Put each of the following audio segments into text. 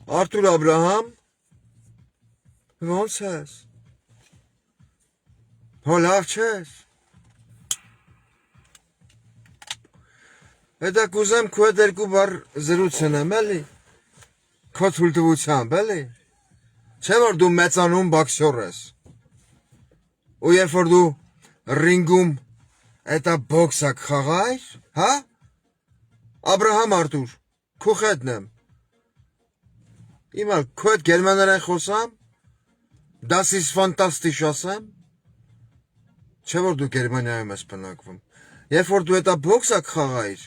Artur Abraham, ոնց ես։ Հո լավ չես։ Հետա կուզեմ քո հետ երկու բառ զրուցեմ, էլի։ Քո թույլտվությամբ, էլի։ Չէ որ դու մեծանուն բոքսյոր ես։ Ու երբ որ դու ռինգում էտա բոքսա խաղայր, հա? Աբրահամ Արտուր, քո հետն եմ։ Հիմա քո հետ գերմաներեն խոսամ, das ist fantastisch ասեմ։ Չէ որ դու Գերմանիայում ես բնակվում։ Երբ որ դու էտա բոքսա խաղայր,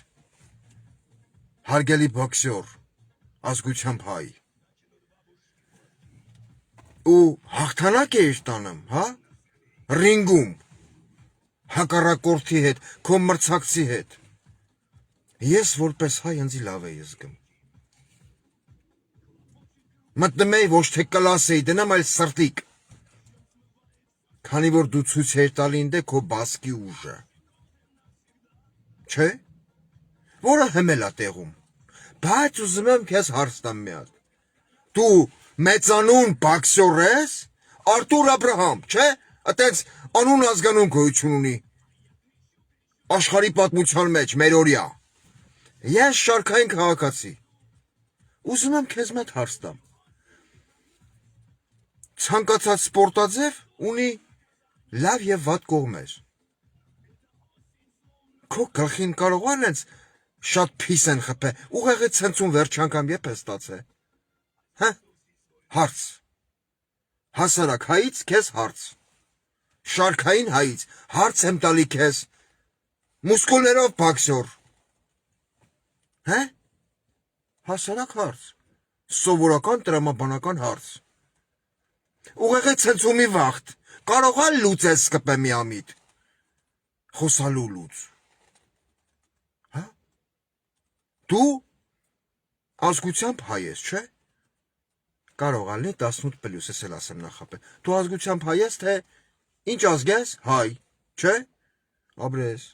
հարգելի բոքսյոր, ազգությամբ հայ։ Ու հաղթանակ էիր տանում, հա? Ռինգում, հակառակորդի հետ, քո մրցակցի հետ։ Ես որպես հայ ինձ լավ էի զգում։ Մտնում էի ոչ թե կլաս էի դնամ, այլ սրտիկ։ Քանի որ դու ցույց էր տալի ինձ քո բասկի ուժը։ Չէ՞։ Որը հմել է տեղում։ Բայց ուզում եմ քեզ հարց տամ մի հատ։ Դու մեծանուն բոքսյոր ես, Արտուր Աբրահամ, չէ՞։ Այդպես անուն ազգանուն գոյություն ունի։ Աշխարհի պատմության մեջ մեր օրյա։ Ես շարքային քաղաքացի։ Ուզում եմ քեզ մոտ հարց տամ։ Ցանկացած սպորտաձև ունի լավ եւ վատ կողմեր։ Քո գլխին կարող է այնց շատ փիս են խփե, ուղեղի ցնցում վերջ անգամ եփ է ստացե։ Հա? Հարց։ Հասարակ հայից քեզ հարց։ Շարքային հայից հարց եմ տալի քեզ։ Մուսկուլներով բոքսյոր։ Հա? Հասարակ հարց։ Սովորական տրամաբանական հարց։ Ուղեղի ցնցումի վախտ։ Կարող է լուծես սկպե միամիտ։ Խոսալու լուծ։ Հա? Դու ազգությամբ հայ ես, չէ՞։ Կարող է 18+, ես էլ ասեմ նախապե։ Դու ազգությամբ հայ ես, թե ինչ ազգ ես, հայ, չէ՞։ Ապրես։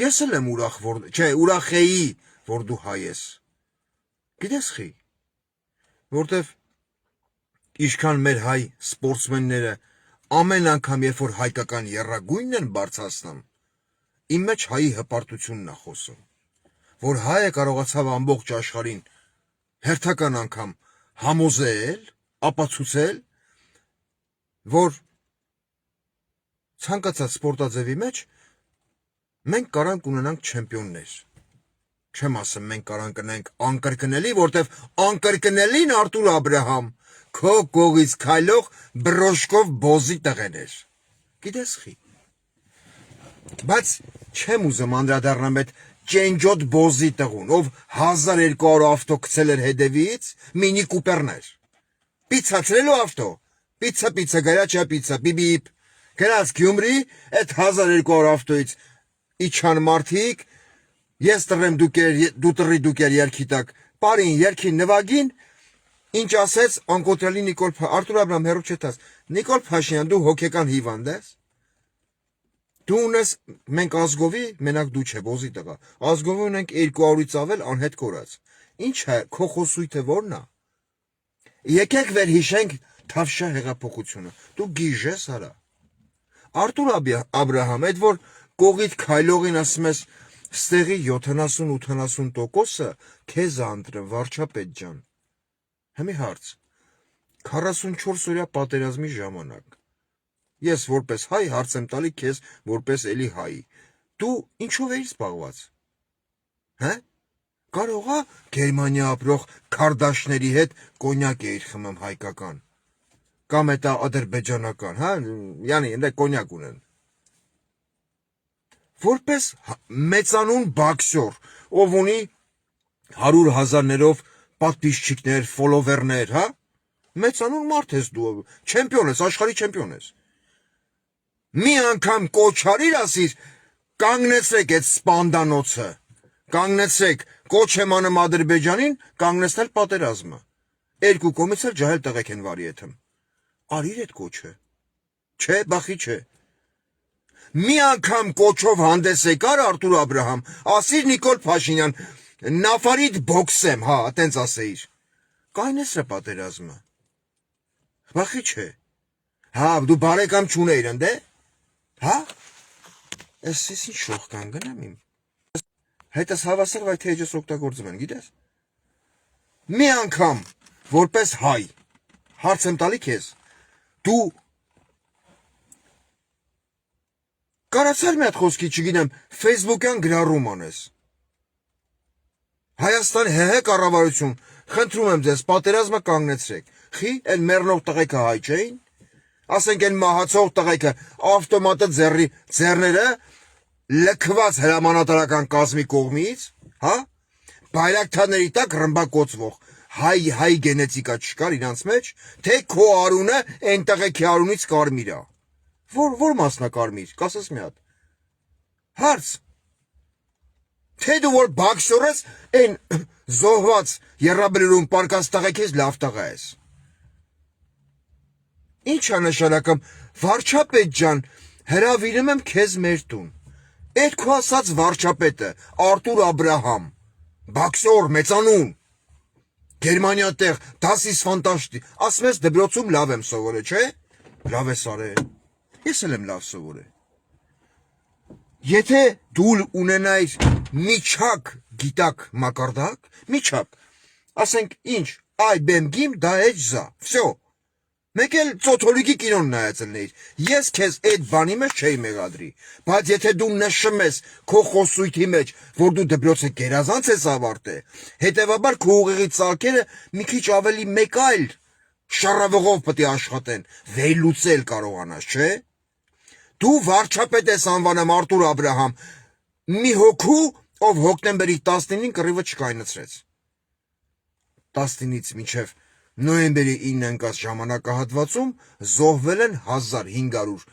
Ես էլ եմ ուրախ, որ, չէ, ուրախ էի, որ դու հայ ես։ Գիտես խի։ Որտեվ ինչքան մեր հայ սպորտսմենները ամեն անգամ երբ որ հայկական եռագույնն են բարձրացնում, իմ մեջ հայի հպարտությունն է խոսում, որ հայը կարողացավ ամբողջ աշխարհին հերթական անգամ համոզել, ապացուցել, որ ցանկացած սպորտաձևի մեջ մենք կարանք ունենանք չեմպիոններ։ Չեմ ասում մենք կարանք ունենանք անկրկնելի, որտեվ անկրկնելին Արտուր Աբրահամ քո կողից քայլող բրոշկով բոզի տղեն էր։ Գիտես խի։ Բայց չեմ ուզում անդրադառնամ այդ ճենջոտ բոզի տղուն, ով 1200 ավտո գցել էր հետևից, մինի կուպերներ։ Պիցացրելու ավտո։ Պիցա, գարաչա պիցա, բիբիպ։ Գնաց Գյումրի, այդ 1200 ավտոից իջան մարդիկ, ես տրեմ դու տրի դուկեր երկի տակ, պարին երկի նվագին, ինչ ասեց անկոտրելի Նիկոլ Արտուր Աբրահամ հերո չետաս, Նիկոլ Փաշինյան, դու հոգեկան հիվանդ ես, դու ունես, մենք ազգովի, մենակ դու չէ, բոզի տղա, ազգովի ունենք 200-ից ավել անհետ կորած, ինչ է, քո խոսույթը որն է, եկեք վեր հիշենք Թավշյա հեղափոխությունը, դու գիժ ես արա, Արտուր Աբրահամ, այդ որ կողիդ քայլողին ասում ես, ստեղի 70-80%-ը քեզ անդրը, վարչապետ ջան։ Հիմի հարց, 44 օրյա պատերազմի ժամանակ, ես որպես հայ հարց եմ տալի քեզ որպես էլի հայ, դու ինչով էիր զբաղված, հե, կարող է Գերմանիա ապրող քարդաշների հետ կոնյակ էիր խմում հայկական, կամ էտա ադրբեջանական, հա, յանի, ընդ կոնյակ ունեն, որպես մեծանուն բոքսյոր, ով ունի 100,000-ներով պատվիսչիկներ, ֆոլովերներ, հա? Մեծանուն մարդ ես դու, չեմպիոն ես, աշխարհի չեմպիոն ես։ Մի անգամ կոչ արիր ասիր, կանգնեցրեք այդ սպանդանոցը, կանգնեցրեք, կոչ եմ անում Ադրբեջանին, կանգնեցնել պատերազմը։ Երկու կողմից էլ ջահել տղեկ են վարի եթեմ։ Արիր այդ կոչը։ Չէ, բախի չէ։ Մի անգամ կոչով հանդես եկար Արտուր Աբրահամ, ասիր Նիկոլ Փաշինյան, Նաֆարիդ բոքսեմ, հա, այտենց ասեիր։ կայնեսրը պատերազմը։ Վախի չէ։ Հա, դու բարեկամ չունեիր ընդ է։ Հա։ Ես ինչ շող կան գնամ իմ։ Հետս հավասար վայ թե էջս օգտագործում են, գիտես։ Մի անգամ, որպես հայ, հարց եմ տալի քեզ, դու կարացար մի հատ խոսքի, չգիտեմ, Facebook-յան գրառում անես։ Հայաստանի ՀՀ կառավարություն, խնդրում եմ ձեզ, պատերազմը կանգնեցրեք։ Խի, այն մեռնող տղեկը հայ չէին։ Ասենք այն մահացող տղեկը ավտոմատը ձեռները լքված հրամանատարական կազմի կողմից, հա, բայրակթարների տակ ռմբակոծվող հայ գենետիկա չկար իրանց մեջ, թե քո արունը այն տղեկի արունից կարմիր է։ Որ մասնա կարմիր, կասես մի հատ։ Հարց։ Թե դու որ բաքսոր ես, այն զոհված երրաբլուրում պարկած տղեկից լավ տղա ես։ Ինչ է նշանակում, վարչապետ ջան, հրավիրում եմ քեզ մեր տուն։ Այդ քո ասած վարչապետը, Արտուր Աբրահամ, բաքսոր, մեծանուն, Գերմանիա տեղ, դասիս ֆանտաշտի, ասում ես դպրոցում լավ եմ սովորել, չէ՞։ Լավ ես արել։ Ես էլ եմ լավ սովորել։ Եթե դու ունենայիր միջակ գիտակ մակարդակ, միջակ, ասենք ինչ, այ բեմ գիմ դա էջ զա, վсё։ Մեկ էլ ծոթոլիկի կինոն նայած ելնեիր, ես քեզ այդ բանի մեջ չէի մեղադրի, բայց եթե դու նշում ես քո խոսույթի մեջ, որ դու դպրոցը գերազանց ես ավարտել, հետևաբար քո ուղեղի ծալքերը մի քիչ ավելի մեկ այլ շառավղով պետք է աշխատեն, վերլուծել կարողանաս, չէ՞։ Դու վարչապետ ես անվանում Արտուր Աբրահամ, մի հոգու, ով հոկտեմբերի 19-ին կռիվը չկայնացրեց։ 19-ից մինչև նոյեմբերի 9-ը ընկած ժամանակահատվածում զոհվել են 1500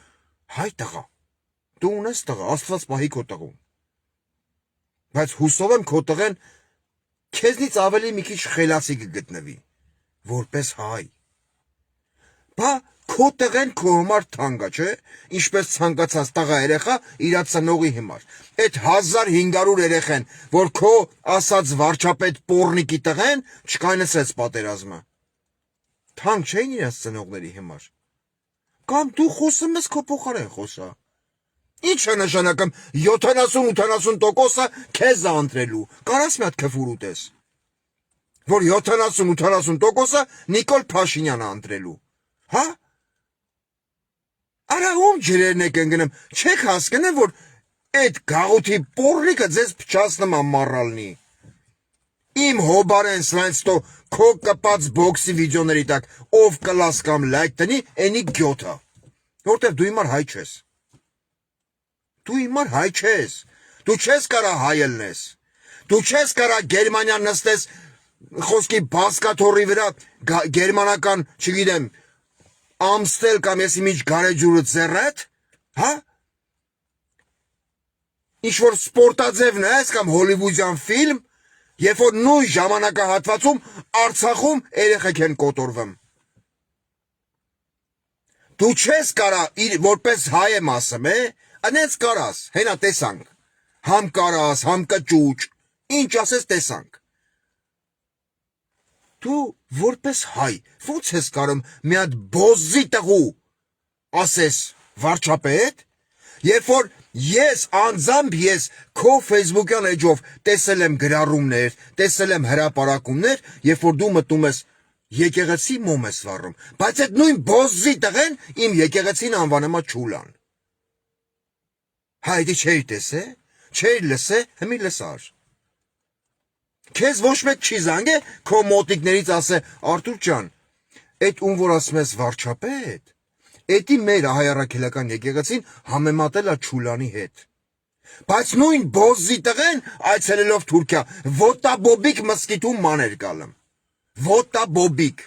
հայ տղա։ Դու ունես տղա, Աստված պահի քո տղուն։ Բայց հուսով եմ քո տղեն քեզնից ավելի մի քիչ խելացի կգտնվի, որպես հայ։ Բա քո տղեն քո համար թանկ է, չէ՞, ինչպես ցանկացած տղա երեխա իր ծնողի համար։ Այդ 1500 երեխեն, որ քո ասած վարչապետ պորնիկի տղեն չկայնեցրեց պատերազմը։ Թանկ չէին իրաց ծնողների համար։ Կամ դու խոսում ես քո փոխարեն խոսա։ Ինչ է նշանակում 70-80%-ը քեզ է ընտրելու։ Կարաս մի հատ քֆուր ուտես։ Որ 70-80%-ը Նիկոլ Փաշինյանը ընտրելու։ Հա։ Արա ում ջրերն եք ընկնում, չեք հասկանում, որ այդ գաղութի պորրիկը ձեզ փչացնում է մառալնի։ Իմ հոբարեն սրանց տո քո կպած բոքսի վիդեոների տակ ով կլաս կամ լայք տնի, այնի գյոթա, որտեվ դու հիմար հայ չես։ Դու հիմար հայ չես, դու չես կարա հայ ելնես, դու չես կարա Գերմանիան նստես խոսքի բասկաթորի վրա գերմանական, չգիտեմ, Ամստել կամ եսի միջ գարեջուրը ձեռդ, հա։ Ինչ-որ սպորտաձև նայես կամ հոլիվուդյան ֆիլմ, երբ որ նույն ժամանակահատվածում Արցախում երեխեք են կոտորվում։ Դու չես կարա, որպես հայ եմ ասում, անենց կարաս, հենա տեսանք, համ կարաս, համ կճուճ, ինչ ասես տեսանք։ Դու որպես հայ, ո՞նց ես կարում մի հատ բոզի տղու ասես վարչապետ, երբ որ ես անձամբ ես քո Facebook-յան էջով տեսել եմ գրառումներ, տեսել եմ հրապարակումներ, երբ որ դու մտնում ես եկեղեցի մոմ ես վառում, բայց այդ նույն բոզի տղեն իմ եկեղեցին անվանումա Չուլան։ Հայդի չէի տեսե, չէի լսե, հիմի լսար։ Քեզ ոչ մեկ չի զանգե քո մոտիկներից ասե Արտուր ջան, այդ ում որ ասում ես վարչապետ, էդի մեր հայ առաքելական եկեղեցին համեմատել է Չուլանի հետ։ Բայց նույն բոզի տղեն այցելելով Թուրքիա ոտաբոբիկ մսկիթում մաներ գալım։ Ոտաբոբիկ։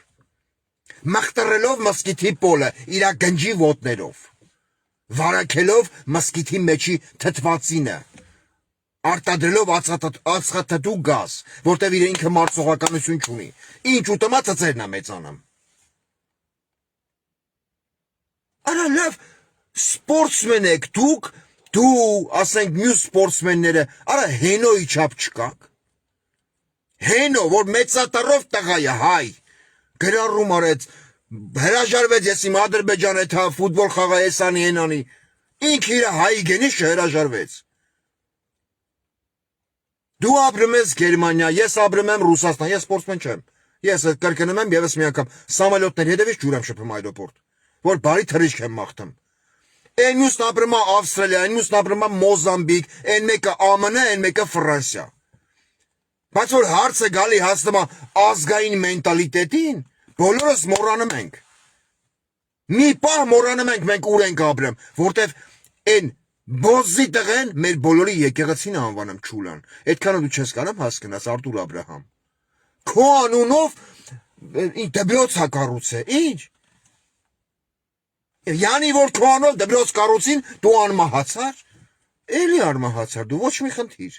Մխտրելով մսկիթի պոլը իրա գնջի ոտներով։ Վարակելով մսկիթի մեջի թթվածինը։ Արտադրելով ածխաթթու գազ, որտեղ իր ինքը մարսողականություն չունի։ Ինչ ուտմա ծծերն է մեծանում։ Արա լավ, սպորտսմեն եք դուք, դու, ասենք մյուս սպորտսմենները, արա հենոյի չափ չկաք։ Հենո, որ մեծատառով տղա է հայ, գրառում արեց, հրաժարվեց ես իմ Ադրբեջան էթա ֆուտբոլ խաղա էսանի ենանի, ինք իր հայի գենի շհրաժարվեց։ Դու ապրում ես Գերմանիա, ես ապրում եմ Ռուսաստան, ես սպորտսմեն չեմ։ Ես կրկնում եմ եւս մի անգամ, սամոլյոտների հետևից ջուր եմ շփում այրոպորտ, որ բարի թռիչք եմ մաղթում։ Այն մյուսն ապրում է Ավստրալիա, այն մյուսն ապրում է Մոզամբիկ, այն մեկը ԱՄՆ, այն մեկը Ֆրանսիա։ Բայց որ հարցը գալի հասնում է ազգային մենտալիտետին, բոլորս մոռանում ենք։ Մի պահ մոռանում ենք մենք ուր ենք ապրում, որտեվ այն Բոզի տղեն մեր բոլորի եկեղեցին անվանում Չուլան։ Այդքանը դու չես կարող հասկանաս Արտուր Աբրահամ։ Քո անունով դպրոց է կառուցել։ Ինչ։ Յանի որ քո անունով դպրոց կառուցին, դու անմահացար։ Էլի անմահացար, դու ոչ մի խնդիր։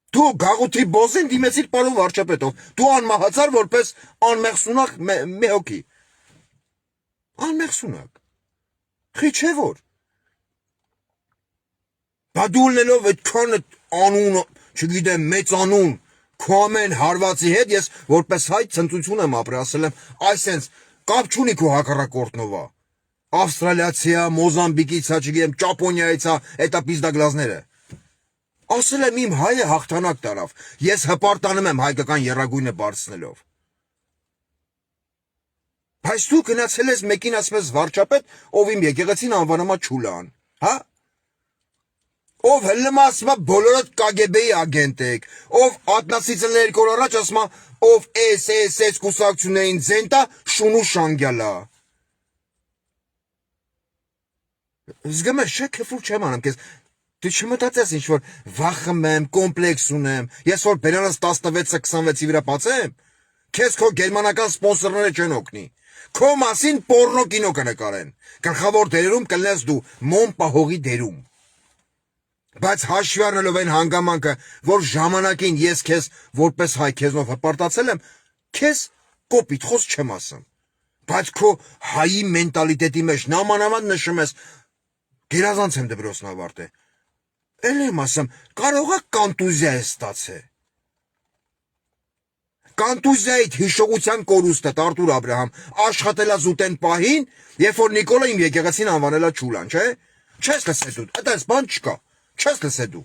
Դու գաղութի Բոզին դիմեցիր պարոն վարչապետով։ Դու անմահացար որպես անմեղսունակ մի հոգի։ Անմեղսունակ։ Խի չէ որ։ Բա դու ունելով այդքան անուն, չգիտեմ, մեծ անուն, քո ամեն հարվածի հետ ես որպես հայ ցնծություն եմ ապրել, ասել եմ, այսենց կապ չունի քո հակառակորդնով։ Ավստրալիացիա, Մոզամբիկից, չգիտեմ, Ճապոնիայից, էտա պիզդագլազները։ Ասել եմ իմ հայը հաղթանակ տարավ, ես հպարտանում եմ հայկական եռագույնը բարձնելով։ Բայց դու գնացել ես մեկին ասում ես վարչապետ, ով իմ եկեղեցին անվանում է Չուլան, հա? Ով հլում ասում է բոլորդ KGB-ի ագենտ եք, ով ատնասից էլ 2 օր առաջ ասում է, ով SS կուսակցություններին ձենտա շունու շանգյալա։ Զգամ ես, չէ, քեֆուր չեմ անում քեզ, դու չմտածես ինչ որ վախում եմ, կոմպլեքս ունեմ, ես որ բերանս 16-ը 26-ի վրա բացեմ, քեզ քո գերմանական սպոնսորները չեն օգնի, քո մասին պորնո կինո կնկարեն, գլխավոր դերերում կլնես դու մոմ պահողի դերում։ Բայց հաշվի առնելով այն հանգամանքը, որ ժամանակին ես քեզ որպես հայ քեզնով հպարտացել եմ, քեզ կոպիտ խոս չեմ ասում։ Բայց քո հայի մենտալիտետի մեջ նամանավանդ նշում ես գերազանց եմ դպրոցն ավարտել։ Էլ եմ ասում, կարող է կանտուզիա է ստացել։ Կանտուզիայիդ հիշողության կորուստը Արտուր Աբրահամ աշխատելա զուտեն պահին, երբ որ Նիկոլը իմ եկեղեցին անվանելա Չուլան, չէ՞։ Չես լսել դու, այդպես բան չկա։ Չես լսել դու։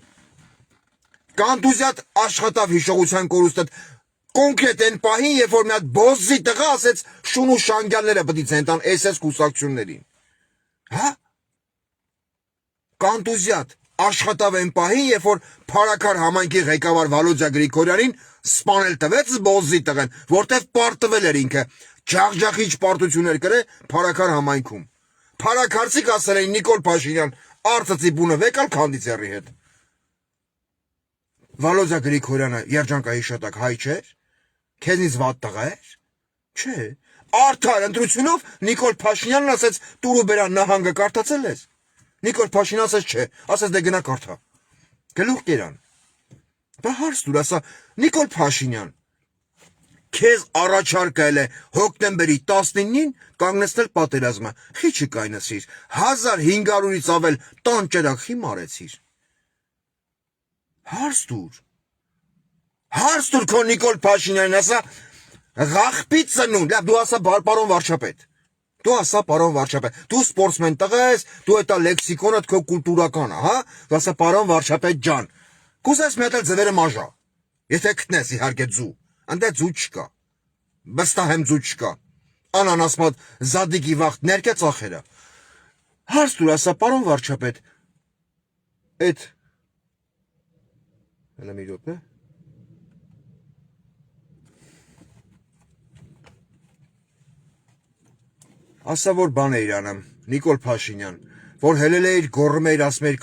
Կանտուզիատ աշխատավ հիշողության կորուստը կոնկրետ այն պահին, երբ որ մի հատ Բոզի տղա ասեց շունու շանգյալները պետք է ցենտան SS կուսակցություններին։ Հա։ Կանտուզիատ աշխատավ այն պահին, երբ որ Փարաքար համայնքի ղեկավար Վալոդիա Գրիգորյանին սպանել տվեց Բոզի տղեն, որտեվ պարտվել էր ինքը, ջախջախիչ պարտություններ կրե Փարաքար համայնքում։ Փարաքարցիք ասել էին Նիկոլ Փաշինյան, արծծի բունը վեկալ քանդիցերի հետ։ Վալոդիա Գրիգորյանը երջանկայի շտակ հայ չէր, քեզնից վատ տղա էր։ Չէ, արդար ընտրությունով Նիկոլ Փաշինյանն ասեց Տուրուբերան նահանգը կարդացել ես։ Նիկոլ Փաշինյանը ասեց չէ, ասեց դե գնա կարդա։ Գլուխ կերան։ Բա հարց դուր ասա Նիկոլ Փաշինյան, քեզ առաջարկել է հոկտեմբերի 19-ին կանգնեցնել պատերազմը, խի չկայնեցիր, 1500-ից ավել տան ճրագ մարեցիր։ Հարց դուր քո Նիկոլ Փաշինյանին ասա, ղախպի ծնունդ, լավ դու ասա պարոն վարչապետ, դու ասա պարոն վարչապետ, դու սպորտսմեն տղա ես, դու էտա լեքսիկոնդ քո կուլտուրականը, հա, դու ասա պարոն վարչապետ ջան, կուզես մի հատ էլ ձվերը մաժա, եթե գտնես իհարկե ձու, անդե ձու չկա, վստահ եմ ձու չկա, անանասմատ զադիկի վաղտ ներկե ծախերը։ Հարց դուր ասա պարոն վարչապետ, էդ հələ մի րոպե։ Ասա որ բան էիր անում, Նիկոլ Փաշինյան, որ հելել էիր գոռում էիր ասում էիր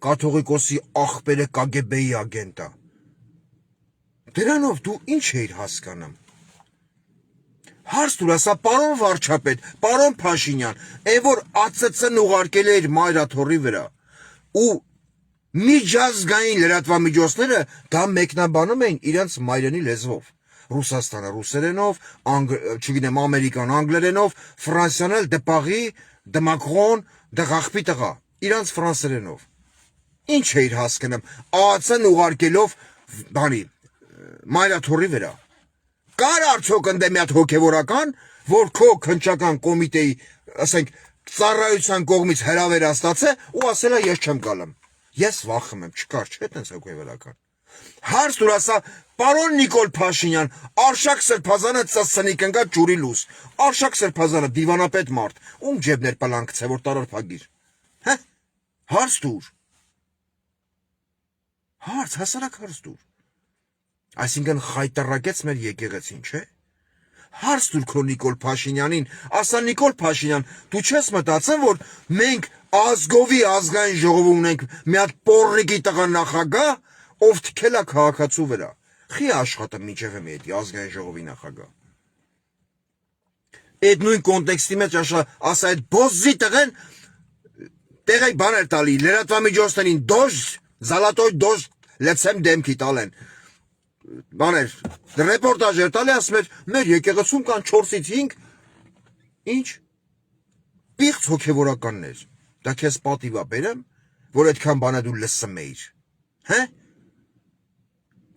կաթողիկոսի աղբերը KGB-ի ագենտա։ Դրանով դու ինչ էիր հասկանում։ Հարց դուր ասա պարոն վարչապետ, պարոն Փաշինյան, այն որ ԱՑՑ-ն ուղարկել էիր մայրաթոռի վրա ու միջազգային լրատվամիջոցները դա մեկնաբանում էին իրենց մայրենի լեզվով։ Ռուսաստանը ռուսերենով, չգիտեմ, Ամերիկան անգլերենով, Ֆրանսիան էլ դե Պարի, դե Մակրոն, դե ղախպի տղա, իրանց ֆրանսերենով։ Ինչ էիր հասկանում, ԱԱՑ-ն ուղարկելով բանի, մայրաթոռի վրա։ Կար արդյոք ընդ մի հատ հոգևորական, որ քո քննչական կոմիտեի, ասենք, ծառայության կողմից հրավեր ստացե ու ասել է ես չեմ գալım։ Ես վախում եմ, չկար, չէ՞ տենց հոգևորական։ Հարց դուր ասա, պարոն Նիկոլ Փաշինյան, Արշակ Սրբազանը ծծնի կնկա ջուրի լուս։ Արշակ Սրբազանը դիվանապետ մարդ, ում ջեբներ պլանկցե, որ տարար փագիր։ Հա։ Հարց դուր։ Հարց, հասարակ հարց դուր։ Այսինքն խայտարակեց մեր եկեղեցին, չէ՞։ Հարց դուր քո Նիկոլ Փաշինյանին, ասա Նիկոլ Փաշինյան, դու չես մտածել, որ մենք ազգովի ազգային ժողովում ունենք մի հատ պոռիկի տղա նախագահ, ով թքել է քաղաքացու վրա։ Խի աշխատը միջև է մի հետ ազգային ժողովի նախագահ։ Այդ նույն կոնտեքստի մեջ ասա այդ բոզի տղեն տեղի բաներ տալի, լրատվամիջոցներին դոժ, զալատոյ դոժ լեցեմ դեմքի տալեն։ Բաներ, ռեպորտաժ էր տալի, ասում էր, մեր եկեղեցում կան 4-ից 5 ինչ պիղծ հոգևորականներ։ Դա քեզ պատիվա բերեմ, որ այդքան բանը դու լսում էիր։ Հե՞։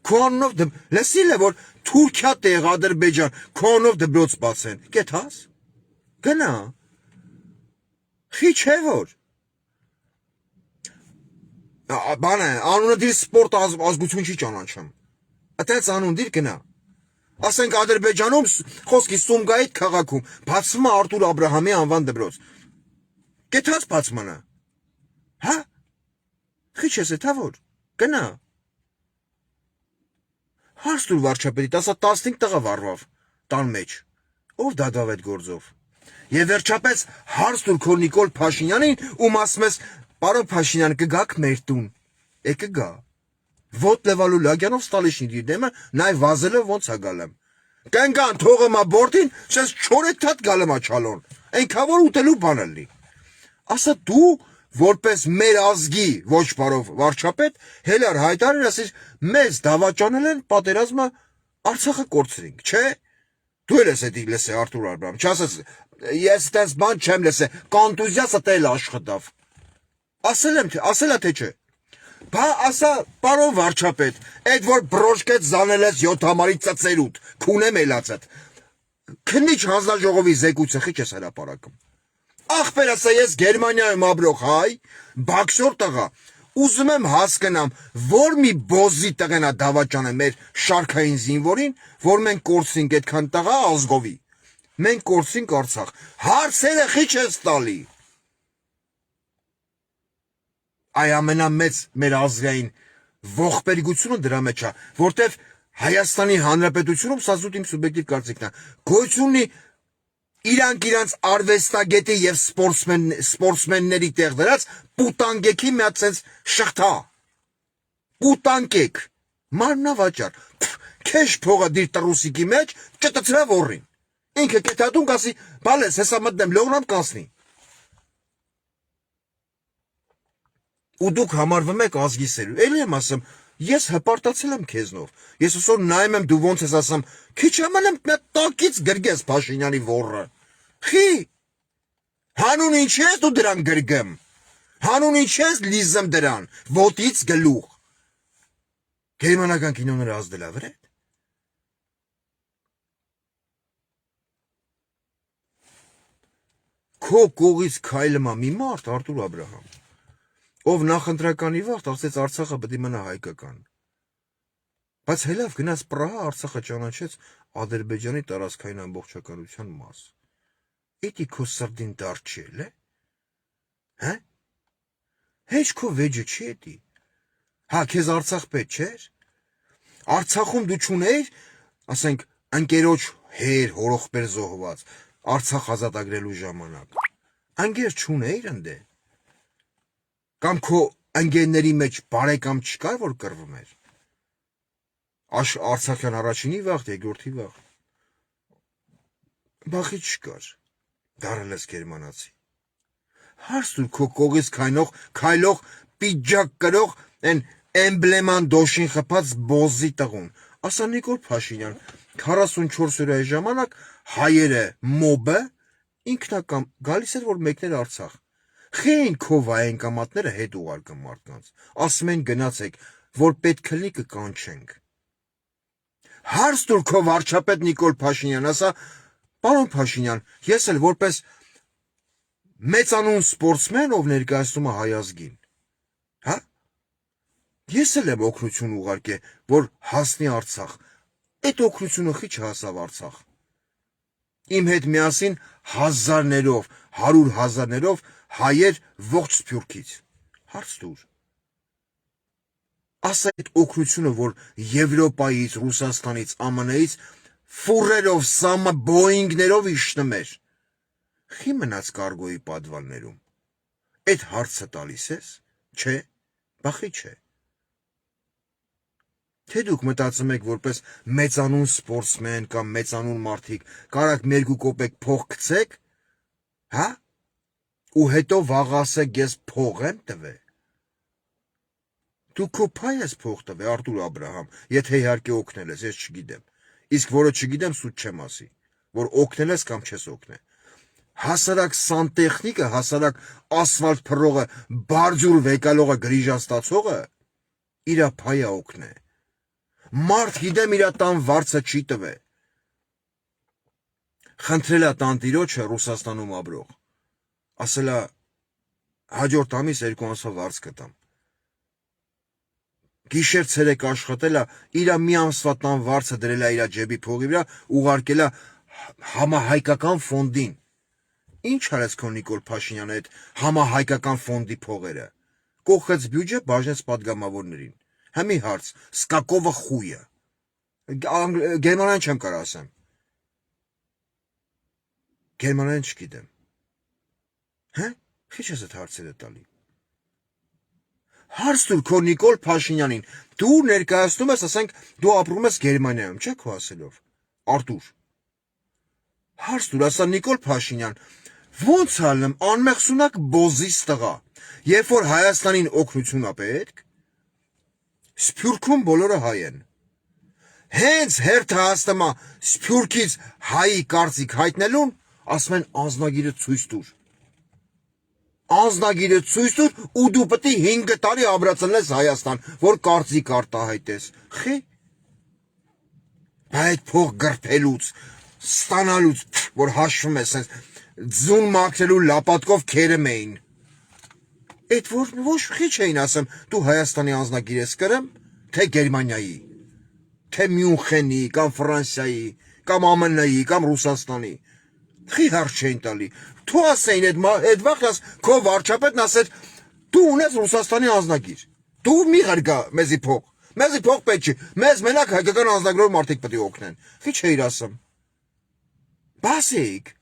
Քոնով լսիլ է, որ Թուրքիա տեղ Ադրբեջան քոնով դբրոց բացեն։ Կեթաս։ Գնա։ Խի չէ որ։ Բանը, անունը դիր սպորտ ազգություն չի ճանաչում։ Այդպես անուն դիր գնա։ Ասենք Ադրբեջանում խոսքի Սումգայիթ քաղաքում բացվում է Արտուր Աբրահամի անվան դպրոց։ Կեթաս բացմանը։ Հա։ Խի չես է թավոր։ Գնա։ Հարց դուր վարչապետի, 15 տղա վառվավ տան մեջ։ Ով դադավ այդ գործով։ Եվ վերջապես հարց դուր քո Նիկոլ Փաշինյանին, ում ասում ես, պարոն Փաշինյան, կգաք մեր տուն։ Կգա։ Ոտ լևալու լագյանով ստալիշնի դիր դեմը, նայ վազելով ոնց է գալեմ։ Կենգան թողը մա բորդին, շես չորեթատ գալեմ աչալոն։ Այնքան որ ուտելու բանը լի։ Ասա դու որպես մեր ազգի ոչ բարով վարչապետ, հելար հայտարար ասիր, մեզ դավաճանել են պատերազմը Արցախը կորցրինք, չէ։ Դու ես էդի լսե Արտուր Աբրահամ, չասես, ես տես բան չեմ լսե, կոնտուզիասը տել աշխատավ։ Ասելա թե չէ։ Բա ասա, պարոն վարչապետ, այդ որ բրոշկետ զանել ես 7 համարի ծծերուտ, քունեմ ելացդ, քնիչ հանձնաժողովի զեկույցը խիչ ես հրապարակում։ Ախպեր ասա, ես Գերմանիայում ապրող հայ, բաքսոր տղա, ուզում եմ հասկանամ, որ մի բոզի տղենա դավաճան է մեր շարքային զինվորին, որ մենք կորցրինք այդքան տղա ազգովի։ Մենք կորցրինք Արցախ։ Հարցերը խիչ ես տալի։ Այ ամենամեծ մեր ազգային ողբերգությունը դրա մեջ է, որտեվ Հայաստանի Հանրապետությունում սազուտ իմ սուբյեկտիվ կարծիքն է, գոյություն ունի իրանց արվեստագետի եւ սպորտսմենների տեղ դրած պուտանգեքի մի հատ sense շղթա։ Պուտանգեք։ Մարմնավաճառ։ Քեշ փողը դիր տրուսիկի մեջ, ճտցրա ոռին։ Ինքը կետատուն կասի, բալես, հեսա մտնեմ լողնամ կանցնի։ Ու դուք համարվում եք ազգի սերու։ Էլի եմ ասում, ես հպարտացել եմ քեզնով։ Ես այսօր նայում եմ դու ոնց ես ասում, քիչ ամանեմ մի տակից գրգես Փաշինյանի ոռը։ Խի։ Հանուն ինչ ես դու դրան գրգեմ։ Հանուն ինչ ես լիզեմ դրան, ոտից գլուխ։ Գերմանական կինոները ազդել է վրա։ Քո կողից քայլում է մի մարդ Արտուր Աբրահամ, ով նախընտրականի վաղ ասեց Արցախը պետք է մնա հայկական։ Բայց հելավ գնաց Պրահա, Արցախը ճանաչեց Ադրբեջանի տարածքային ամբողջականության մաս։ Էդի քո սրդին դար չի էլ է։ Հա։ Հեչ քո վեճը չի էդի։ Հա, քեզ Արցախ պետք չէր։ Արցախում դու չունեիր, ասենք, ընկերոջ հեր, հորոխբեր զոհված, Արցախ ազատագրելու ժամանակ։ Անգեր չունեիր ընդե։ Կամ քո ընկերների մեջ բարեկամ չկար, որ կռվում էր։ Արցախյան առաջինի վաղ, երկրորդի վաղ։ Բախի չկար։ Դարել ես գերմանացի։ Հարց դու քո կողից քայլող, պիջակ կրող, այն էմբլեման դոշին խփած բոզի տղուն։ Ասա Նիկոլ Փաշինյան, 44 օրյա ժամանակ հայերը մոբը ինքնակամ գալիս էր որ մեկներ Արցախ։ Խեն քո վայենկամատները հետ ուղարկում մարդկանց։ Ասում են գնացեք, որ պետք լինի կկանչենք։ Հարց տուր քո վարչապետ Նիկոլ Փաշինյան, ասա, պարոն Փաշինյան, ես էլ որպես մեծանուն սպորտսմեն, ով ներկայացնում է հայ ազգին, հա? Ես էլ եմ օգնություն ուղարկե, որ հասնի Արցախ։ Այդ օգնությունը խի չհասավ Արցախ։ Իմ հետ միասին հազարներով, 100,000-ներով հայեր ողջ Սփյուռքից։ Հարց տուր։ Ասա այդ օգնությունը, որ Եվրոպայից, Ռուսաստանից, ԱՄՆ-ից ֆուրերով, Բոինգներով իշնում էր։ Խի մնաց կարգոյի պատվալներում։ Այդ հարցը տալիս ես, չէ, բախի չէ։ Թե դուք մտածում եք որպես մեծանուն սպորտսմեն կամ մեծանուն մարդիկ կարաք 1-2 կոպեկ փող գցեք, հա? Ու հետո վաղ ասեք ես փող եմ տվե։ Դու քո փայ ես փող տվե, Արտուր Աբրահամ, եթե իհարկե օգնել ես, ես չգիտեմ։ Իսկ որը չգիտեմ, սուտ չեմ ասի, որ օգնել ես կամ չես օգնել։ Հասարակ սանտեխնիկը, հասարակ ասֆալտ փռողը, բարձուր վեկալողը, գրիժա ստացողը իրա փայա օգնե։ Մարդ գիտեմ իրա տան վարձը չի տվե։ Խնդրելա տանտիրոջը Ռուսաստանում ապրող։ Ասելա հաջորդ ամիս 2 ամսվա վարձ կտամ։ Գիշեր ցերեկ աշխատելա, իրա մի ամսվա տան վարձը դրելա իրա ջեբի փողի վրա, ուղարկելա համահայկական ֆոնդին։ Ինչ արեց քո Նիկոլ Փաշինյանը այդ համահայկական ֆոնդի փողերը։ Կողքեց բյուջե, բաժնեց պատգամավորներին։ Համի հարց, սկակովը խույը։ Գերմանիան չեմ կարող ասեմ։ Գերմանիան չգիտեմ։ Հա՞, քիչ ես այդ հարցերը տալի։ Հարց տուր քո Նիկոլ Փաշինյանին, դու ներկայացնում ես, ասենք, դու ապրում ես Գերմանիայում, չէ՞ քո ասելով։ Արտուր։ Հարց տուր, ասա Նիկոլ Փաշինյան, ո՞նց ալնեմ անմեղսունակ բոզիս տղա, երբ որ Հայաստանին օգնություն ա պետք, Սփյուռքում բոլորը հայ են։ Հենց հերթը հասնումա Սփյուռքից հայի կարծիք հայտնելուն, ասում են անձնագիրը ցույց տուր։ Անձնագիրը ցույց տուր ու դու պետք է 5 տարի ամրացնես Հայաստան, որ կարծիք արտահայտես։ Խի։ Այդ փող գրփելուց, ստանալուց, որ հաշվում ես, ձուն մաքրելու լապատկով քերեմ էին։ Այդ ոչ խի չէին ասեմ, դու Հայաստանի անձնագիր ես կրեմ, թե Գերմանիայի, թե Մյունխենի, կամ Ֆրանսիայի, կամ ԱՄՆ-ի, կամ Ռուսաստանի։ Խի հարց չէին տալի։ Դու ասեին այդ վաղս քո վարչապետն ասեր, դու ունես Ռուսաստանի անձնագիր։ Դու մի ղրգա մեզի փող։ Մեզի փող պետք չի։ Մեզ մենակ հայկական անձնագրով մարդիկ պետք է օգնեն։ Խի չէիր ասում։ Բասիկ։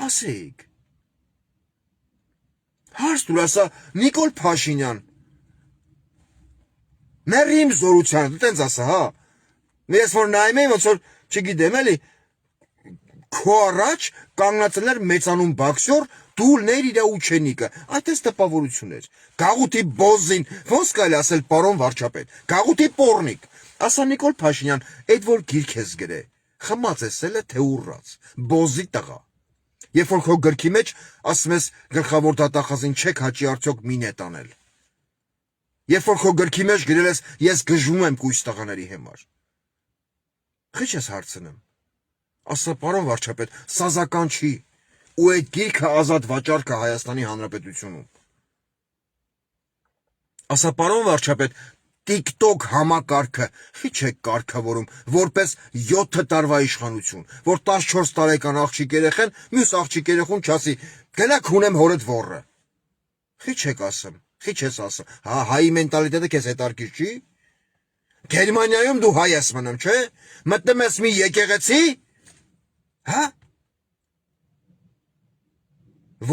Ասիկ։ Հարց տուր, ասա Նիկոլ Փաշինյան։ Մերիմ զորության, տենց ասա, հա։ Ես որ նայում եմ, ոնց որ չգիտեմ էլի, քո առաջ կանգնածել էր մեծանուն բոքսյոր, դուլներ իր ուչենիկը, այդպես տպավորություն էր։ Գաղութի բոզին, ոնց կարելի ասել պարոն վարչապետ, գաղութի պորնիկ։ Ասա Նիկոլ Փաշինյան, այդ որ գիրք ես գրե, խմած ես էլը թե ուռած, բոզի տղա։ Երբ որ քո գրքի մեջ ասում ես գլխավոր դատախազին չեք հաճի արդյոք մին է տանել։ Երբ որ քո գրքի մեջ գրել ես ես գժվում եմ կույս տղաների համար։ Խիչ ես հարցնում։ Ասա պարոն վարչապետ, սազական չի, ու այդ գիրքը ազատ վաճառք է Հայաստանի Հանրապետությունում։ Ասա պարոն վարչապետ, TikTok համակարգը խիչ է կարգավորում որպես 7 տարվա իշխանություն, որ 14 տարեկան աղջիկ երեխան մյուս աղջիկ երեխուն չասի, գնաք ունեմ հորդ ոռը։ Խիչ եք ասում, խիչ ես ասում, հա հայի մենտալիտետը քեզ հետարկիր չի։ Գերմանիայում դու հայ ես մնում, չէ՞։ Մտնում ես մի եկեղեցի, հա։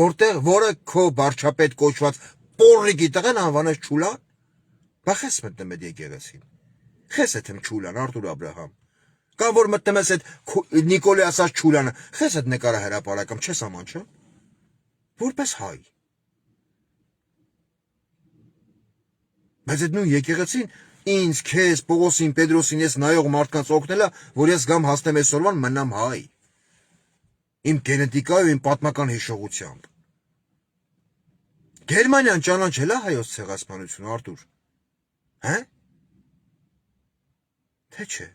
Որտեղ որը քո վարչապետ կոչված պորրիկի տղան անվանես Չուլան։ Բախես մտնում այդ եկեղեցին։ Խես եմ Չուլան, Արտուր Աբրահամ։ Կամ որ մտնում ես այդ Նիկոլի ասած Չուլանը, խես այդ նկարը հրապարակում չես ամանչա։ Որպես հայ։ Բայց այդ նույն եկեղեցին ինձ, քեզ, Պողոսին, Պետրոսին ես նայող մարդկանց օգնելա, որ ես գամ հասնեմ այսօրվան մնամ հայ։ Իմ գենետիկայով, իմ պատմական հիշողությամբ։ Գերմանիան ճանաչել է հայոց ցեղասպանությունը, Արտուր։ Հա՞։ թե չէ։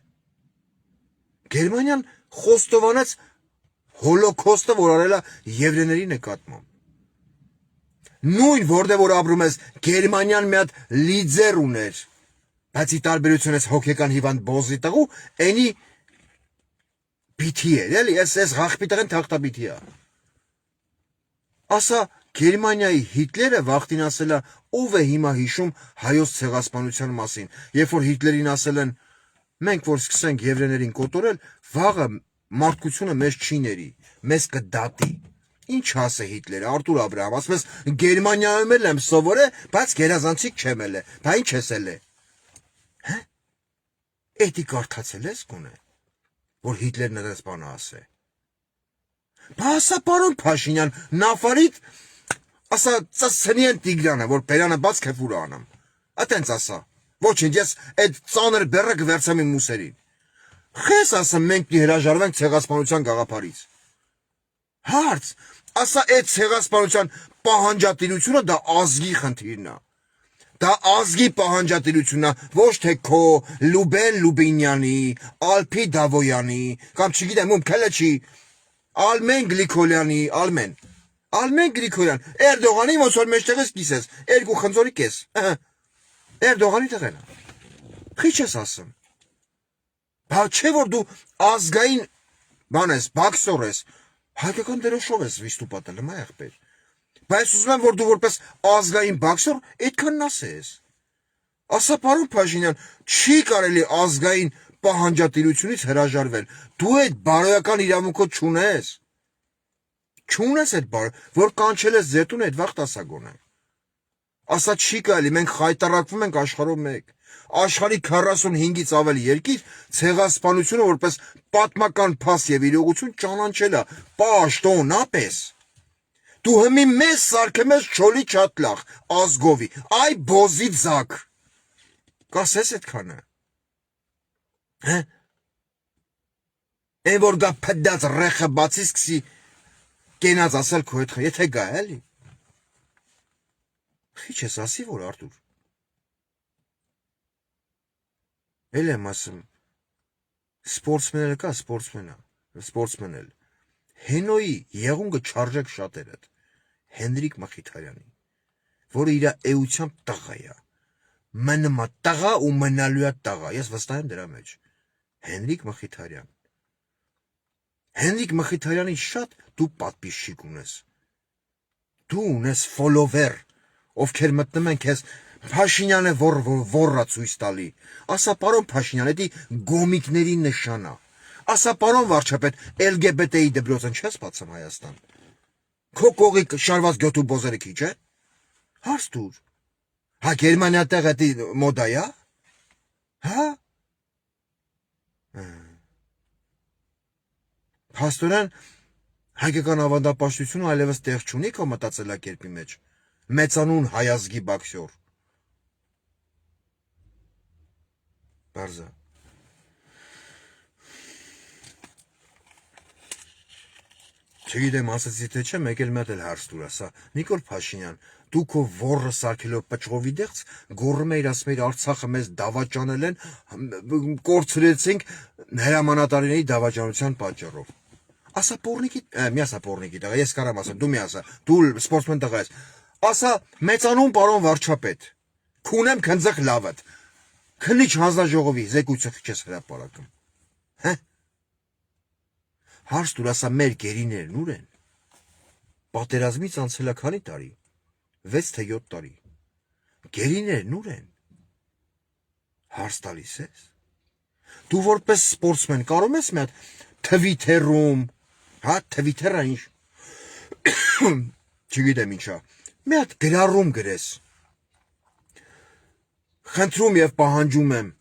Գերմանիան խոստովանեց հոլոքոստը, որ արել է եվրեների նկատմամբ։ Նույն որտեղ որ ապրում ես, Գերմանիան մի հատ լիդեր ուներ, բայց ի տարբերություն ես հոգեկան հիվանդ բոզի տղու, այնի պիթի էր, էլի, ես ղախպի տղեն թախտապիթի է։ Ասա Գերմանիայի Հիտլերը վախտին ասել է, ով է հիմա հիշում հայոց ցեղասպանության մասին, երբ որ Հիտլերին ասել են, մենք որ սկսենք եվրեներին կոտորել, վաղը մարդկությունը մեզ չի ների, մեզ կդատի։ Ինչ ասե Հիտլերը, Արտուր Աբրահամ, ասում ես Գերմանիայում էլ եմ սովորել, բայց գերազանցիկ չեմ էլ է, բա ինչ ես էլ է։ Հե՞։ Էդի կարդացել ես գոնե, որ Հիտլերն այդպես բան ասե։ Բա ասա պարոն Փաշինյան, նավարիտ, ասա ծսցնի են Տիգրանը, որ բերանը բաց քեֆուր անեմ։ Այդտենց ասա։ Ոչինչ, ես այդ ծանր բեռը կվերցեմ իմ մուսերին։ Խես ասեմ մենք հրաժարվենք ցեղասպանության գաղափարից։ Հարց, ասա այդ ցեղասպանության պահանջատիրությունը դա ազգի խնդիրն է։ Դա ազգի պահանջատիրությունն է, ոչ թե քո Լուբեն Լուբինյանի, Ալփի Դավոյանի, կամ չգիտեմ ում քելեչի, Ալմեն Գլիկոլյանի, Ալմեն Գրիգորյան, Էրդողանի ոնց որ մեջտեղից կիսես, երկու խնձորի կես։ Էրդողանի տղեն է։ Խիչ ես ասում։ Բա չէ որ դու ազգային բան ես, բաքսոր ես, հայկական դերոշով ես վիստուպատել, մա եղբեր։ Բայց ուզում եմ որ դու որպես ազգային բաքսոր այդքանն ասես։ Ասա պարոն Փաշինյան, չի կարելի ազգային պահանջատիրությունից հրաժարվել։ Դու այդ բարոյական իրավունքը չունես։ Չունես այդ բար, որ կանչել ես ձետուն այդ վաղ տասագոն է։ Ասա չի կարելի, մենք խայտարակվում ենք աշխարհով մեկ։ Աշխարհի 45-ից ավել երկիր ցեղասպանությունը որպես պատմական փաս եւ իրողություն ճանաչել է, պաշտոնապես։ Դու հիմի մեզ սարքեմ ես չոլի չատլախ, ազգովի, այ բոզի ձակ։ Կասես այդքանը։ Հե։ Այն որ գա փդած ռեխը բացի սկսի կենած ասել քո հետ, եթե գա էլի։ Խիչ ես ասի որ Արտուր։ Էլ եմ ասում, սպորտսմենը կա, սպորտսմեն էլ։ Հենոյի եղունգը չարժեք շատերդ, Հենրիկ Մխիթարյանի, որը իր էությամբ տղա է, մնմա տղա ու մնալույա տղա, ես վստահ եմ դրա մեջ, Հենրիկ Մխիթարյան։ Հենրիկ Մխիթարյանի շատ դու պատպիսչիկ ունես, դու ունես ֆոլովեր, ովքեր մտնում են քեզ Փաշինյանը ոռա ցույց տալի, ասա պարոն Փաշինյան, էդի գոմիկների նշանա, ասա պարոն վարչապետ, LGBT-ի դպրոցն չես բացում Հայաստան, քո կողի շարված գյոթու բոզերը քիչ է, հարց տուր, հա Գերմանիա տեղ էդի մոդա է, հա, Փաստորեն հայկական ավանդապաշտությունը այլևս տեղ չունի քո մտածելակերպի մեջ, մեծանուն հայազգի բաքսյոր։ Բարձա։ Չգիտեմ ասացի թե չէ, մեկ էլ մետ էլ հարց տուր ասա, Նիկոլ Փաշինյան, դու քո ոռը սարքելով պճղովի դեղց, գոռում էիր ասում էիր Արցախը մեզ դավաճանել են, կորցրեցինք հրամանատարների դավաճանության պատճառով։ Ասա պորնիկի, մի ասա պորնիկի տղա, ես կարամ ասեմ, դու մի ասա, դու սպորտսմեն տղա ես, ասա մեծանուն պարոն վարչապետ, քունեմ քնձխ լավդ, քնիչ հանձնաժողովի զեկույցը չես հրապարակում, հե, հարց տուր ասա մեր գերիներն ուր են, պատերազմից անցել է քանի տարի, 6 թե 7 տարի, գերիներն ուր են, հարց տալիս ես, դու որպես սպորտսմեն կարում ես մի հատ Թվիթերում, հա, Թվիթերը ինչ, չգիտեմ ինչա, մի հատ գրառում գրես, խնդրում և պահանջում եմ,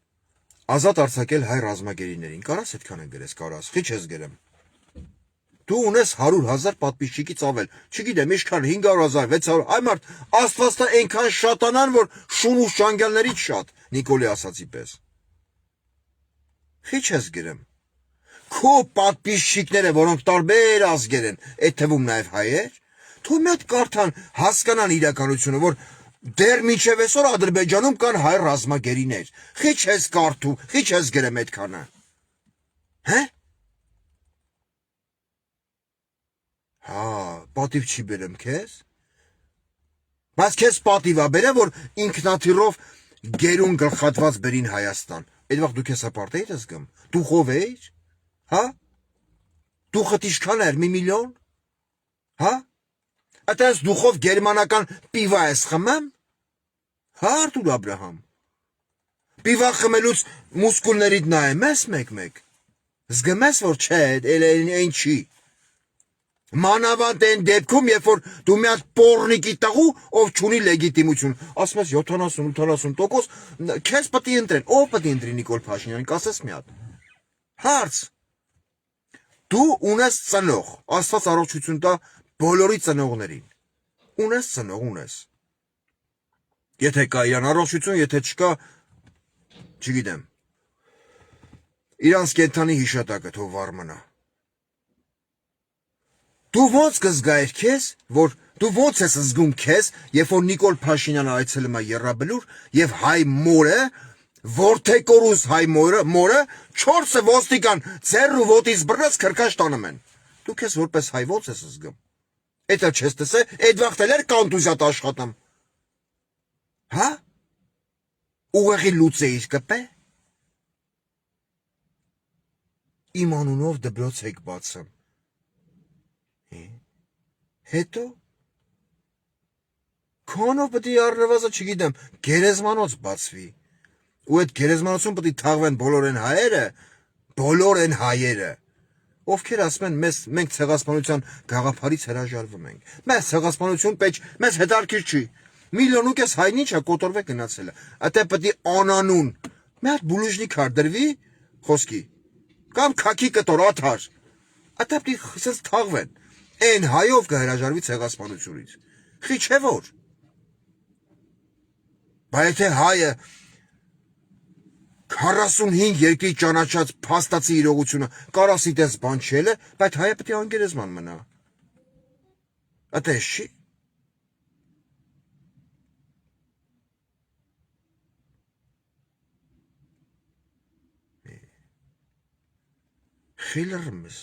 ազատ արձակել հայ ռազմագերիներին, կարաս այդքանը գրես, կարաս, խիչ ես գրեմ, դու ունես 100,000 պատպիսչիկից ավել, չգիտեմ, ինչքան 500,000, 600, այ մարդ, աստվածտա այնքան շատանան, որ շուն ու շանգալներից շատ, Նիկոլի ասացի պես, խիչ ես գրեմ, քո պատպիսչիկները, որոնք տարբեր ազգեր են, այդ թվում նաև հայեր, թող մի հատ կարդան հասկանան իրականությունը, որ Դեր մինչև այսօր Ադրբեջանում կան հայ ռազմագերիներ։ Խիչ ես կարդում, խիչ ես գրեմ այդքանը։ Հե՞։ Հա, պատիվ չի բերեմ քեզ։ Բայց քեզ պատիվ ա բերեմ, որ ինքնաթիռով գերուն գլխատված բերին Հայաստան։ Այդ վաղ դու քեզ ապարտեիդ ես գում։ Դու խով էիր։ Հա։ Դու խտիշքան էր 1 միլիոն։ Հա։ Այդպես դուխով գերմանական պիվա ես խմեմ։ Հա, Արտուր Աբրահամ։ Պիվա խմելուց մուսկուլներիդ նայեմ ես մեկ-մեկ։ Զգում ես, որ չէ, այն չի։ Մանավանդ այն դեպքում, երբ որ դու մի հատ պոռնիկի տղու, ով չունի լեգիտիմություն, ասում ես 70-80%, քեզ պետք է ընտրեն, ով պետք է ընտրի Նիկոլ Փաշինյանին, կասես մի հատ։ Հարց։ Դու ունես ծնող, Աստված առողջություն տա բոլորի ծնողներին։ Ունես ծնող, ունես։ Եթե կա իրան առողջություն, եթե չկա, չգիտեմ։ Իրանց կենթանի հիշատակը թող վառ մնա։ Դու ոնց կզգայիր քեզ, որ դու ոնց ես զգում քեզ, երբ որ Նիկոլ Փաշինյանը այցելում է Եռաբլուր եւ հայ մորը, Որթեկորուս հայ մորը 4 ոստիկան ձեռու ոտից բռնած քրքաշ տանում են։ Դու քեզ որպես հայ ոնց ես զգում։ Էդա չես տեսե, այդ վաղտել էր կոնտուզիատ աշխատում։ Հա։ Ուղեղի լուծեիր կպե։ Իմ անունով դպրոց եք բացում։ Հետո քոնով պետք է առնվազն չգիտեմ, գերեզմանոց բացվի։ Ու այդ գերեզմանոցում պետք է թաղվեն բոլոր են հայերը, ովքեր ասում են մենք ցեղասպանության գաղափարից հրաժարվում ենք։ Մեզ ցեղասպանություն պետք, մեզ հետարքիր չի։ Միլիոն ու կես հայն ինչա կոտորվե գնացել է։ Այդտեղ պետք է անանուն մի հատ բուլուժնիկ հար դրվի խոսքի։ Կամ քաքի կտոր աթար։ Այդտեղ պետք է ասես թաղվեն։ Այն հայով կհրաժարվի ցեղասպանությունից։ Խի չէ որ։ Բայց եթե հայը 45 երկրի ճանաչած փաստացի իրողությունը կարասի տես բան չել է, բայց հայը պետք է անգերեզման մնա։ Այդպես չի։ Խիլրմս։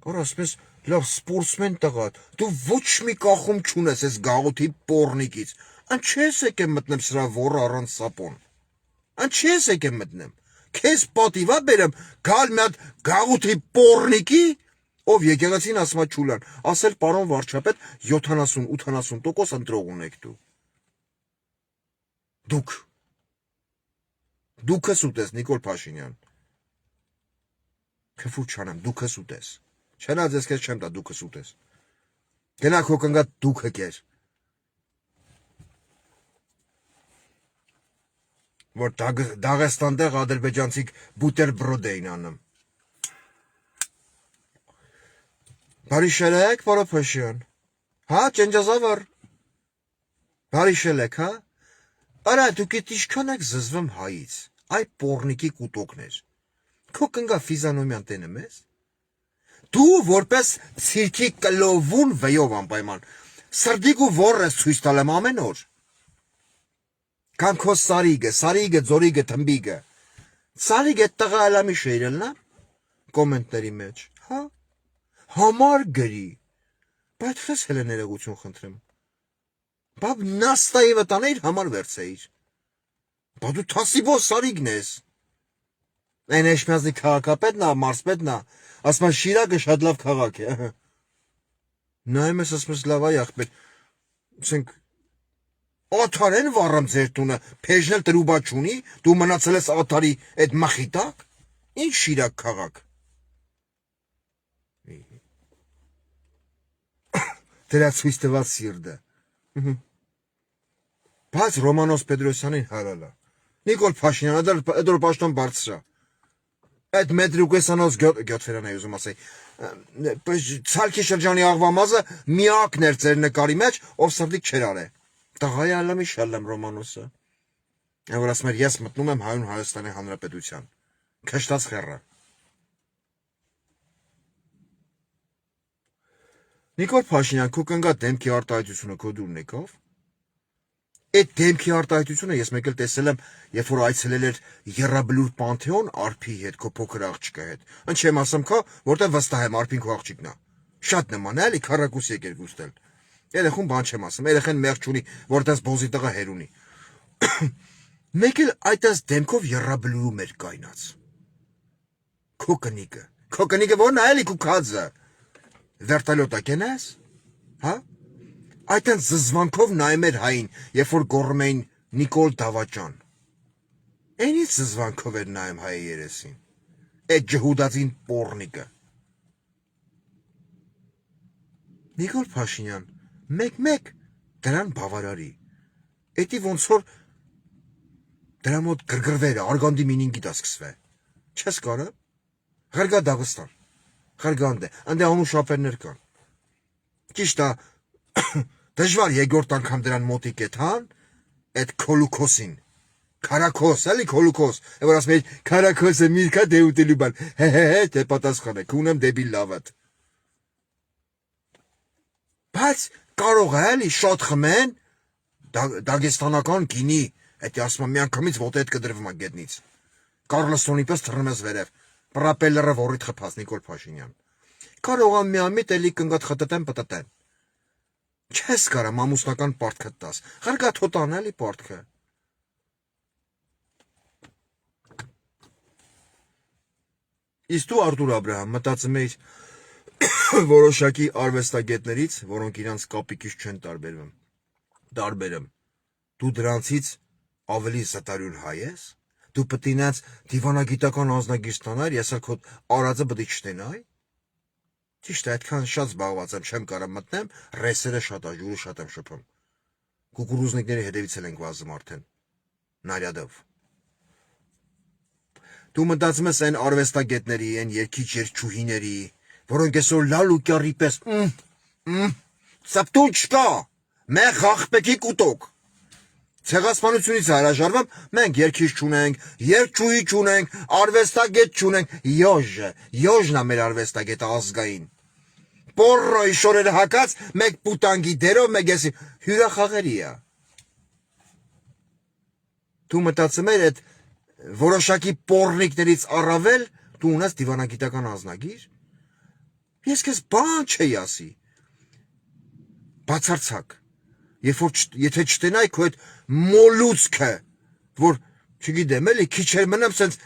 Որ ասես լավ սպորտսմեն տղա, դու ոչ մի կախում չունես այս գաղութի պոռնիկից։ Ան չես եկե մտնեմ սրա ոռը առանց սապոն։ Ան չես եկե մտնեմ։ Քեզ պատիվա բերեմ գալ մի հատ գաղութի պոռնիկի, ով եկեղեցին ասма չուլան, ասել պարոն վարչապետ 70-80% ընտրող ունեք դու։ Դուքս ուտես Նիկոլ Փաշինյան։ Քֆու չանեմ, դուքս ուտես։ Չնայած ես քեզ չեմ տա դուքս ուտես։ Գնա քո կնգա դուքը կեր։ Որ Դաղեստան տեղ ադրբեջանցիք բուտերբրոդ էին անում։ Բարի շերեք, պարոն Փաշինյան։ Հա, ճենջազավար։ Բարի շերեք, հա։ Արա դուք ինչքան եք զզվում հայից։ Այ պոռնիկի կուտոկներ։ Քո կնգա ֆիզանոմիան տենեմ ես։ Դու որպես ցիրկի կլովուն վեյով անպայման սրդիկ ու ոռ ես ցույց տալեմ ամեն օր։ Կան քո սարիգը, ձորիգը, թմբիգը։ Սարիգը տղա ալամի շեյրելնա կոմենտների մեջ, հա։ Համար գրի։ Բայց խես հələ ներողություն խնդրեմ։ Բաբ նաստայի վտաներ համար վերցեիր։ Բա դու թասիբո սարիգն ես։ Այն էշմյազնի քաղաքապետն է, մարզպետն է, ասում է Շիրակը շատ լավ քաղաք է։ Նայում ես ասում ես լավ այ ախպեր, ասենք Աթար են վառամ ձեր տունը, փեժնել տրուբա չունի, դու մնացել ես Աթարի այդ մխի տակ, ինչ Շիրակ քաղաք։ Դրա ցույց տված սիրտը։ Բայց Ռոմանոս Պետրոսյանին հարալա։ Նիկոլ Փաշինյանը դեռ պաշտոն բարձրա։ Այդ մետրուկեսանոց գյոթվերանն է ուզում ասել։ Ցալքի շրջանի աղվամազը միակն էր ձեր նկարի մեջ, ով սրդիկ չեր արել։ Տղայ ալամի շալեմ Ռոմանոսը։ Որ ասում էր ես մտնում եմ հայուն Հայաստանի Հանրապետության։ Քշտած խեռը։ Նիկոլ Փաշինյան, քո կնգա դեմքի արտահայտությունը քո դուրն եկավ։ Այդ դեմքի արտահայտությունը ես մեկ էլ տեսել եմ, երբ որ այցելել էր Եռաբլուր Պանթեոն Արփի հետ, քո փոքր աղջիկը հետ։ Ինչ չեմ ասում քո, որտեղ վստահ եմ Արփին քո աղջիկն է։ Շատ նման է, էլի քառակուս եկեր գուստել։ Երեխուն բան չեմ ասում, երեխան մեղք չունի, որտես բոզի տղա հեր ունի։ Մեկ էլ այդպես դեմքով Եռաբլուրում էր կայնած։ Քո կնիկը ո՞րն է, էլի քո քածը։ Վերտալյոտա կենես։ Հա։ Այդտեն զզվանքով նայում էր հային, երբ որ գոռում էին Նիկոլ Դավաճան։ Այնից զզվանքով էր նայում հայի երեսին։ Այդ ջհուդածին պոռնիկը։ Նիկոլ Փաշինյան, մեկ դրան բավարարի։ Էդի ոնց որ դրա մոտ գրգռվերը, արգանդի մինինգի դա սկսվե։ Չես կարը։ Ղրգա Դաղստան։ Ղրգանդ է, անդե անու շապերներ կան։ Ճիշտ է, դժվար երկրորդ անգամ դրան մոտիկ է թան, այդ քոլուքոսին։ Քարակոս, էլի քոլուքոս, որ ասում էր քարակոսը միրքա դե ուտելու բան։ Դե պատասխան է, քունեմ դեբիլ լավատ։ Բայց կարող է էլի շատ խմեն դագեստանական գինի, այդ ասում եմ միանգամից ոտը հետ կդրվում է գետնից։ Կարլսոնի պես թռնում ես վերև, պրապելերը որիդ խփած Նիկոլ Փաշինյան։ Կարող է միամիտ էլի կնգատ խտտեն պտտեն։ Չես կարա մամուսնական պարտքը տաս, ղրգատ հոտան էլի պարտքը։ Իսկ դու Արտուր Աբրահամ մտածում էիր որոշակի արվեստագետներից, որոնք իրանց կապիկից չեն տարբերում, դու դրանցից ավելի զտարյուն հայ ես, դու պետք է նրանց դիվանագիտական անձնագիր ստանար, ես քո արածը պետք է չտենայի։ Ճիշտ է, այդքան շատ զբաղված եմ, չեմ կարող մտնեմ, ռեսերը շատ է, ջուրը շատ եմ շփում։ Կուկուրուզնիկների հետևից էլ ենք վազում արդեն, նարյադով։ Դու մտածում ես այն արվեստագետների, այն երգիչ երգչուհիների, որոնք այսօր լալուկյարի պես ծպտուչկա, մեղ աղպեկի կուտոկ։ Ցեղասպանությունից հրաժարվում, մենք երգիչ չունենք, երգչուհի չունենք, արվեստագետ չունենք, յոժն է մեր արվեստագետը ազգային։ Պորրոյի շորերը հակած, մեկ պուտանգի դերով, մեկ եսի հյուրախաղերի է։ Դու մտածում ես այդ որոշակի պոռնիկներից առավել դու ունես դիվանագիտական անձնագիր։ Ես քեզ բան չի ասի։ Բացարձակ։ Եթե չտենայի քո այդ մոլուցքը, որ չգիտեմ, էլի քիչ էր մնամ սենց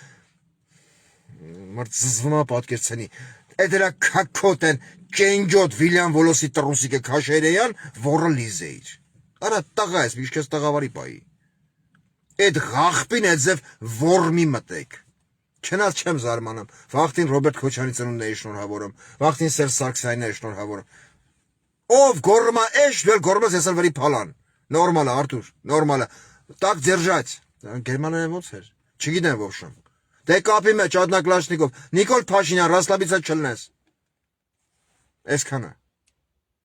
մարդ զզվում է պատկերցնի։ Այդ դրա քակոտ են ճենջոտ Վիլյամ Վոլոսի տրուսիկը քաշերեյան, որը լիզեիր։ Արա տղա ես, միշտ քեզ տղավարի պայի։ Այդ ղախպին այդ ձև որմի մտեք։ Չնայած չեմ զարմանում, վաղտին Ռոբերտ Քոչարյանի ծնունդն էի շնորհավորում, վաղտին Սերժ Սարգսյանին էի շնորհավորում։ Ով գոռմա էշ, դու գոռմաս ես վերի փալան։ Նորմալ է, Արտուր, նորմալ է։ Так держать։ Գերմանիայում ո՞նց էր։ Չգիտեմ ոբշեմ։ Դե կապի մեջ Ադնա Կլաշնիկով, Նիկոլ Փաշինյան, Ռասլաբիցա չլնես։ Այսքանը։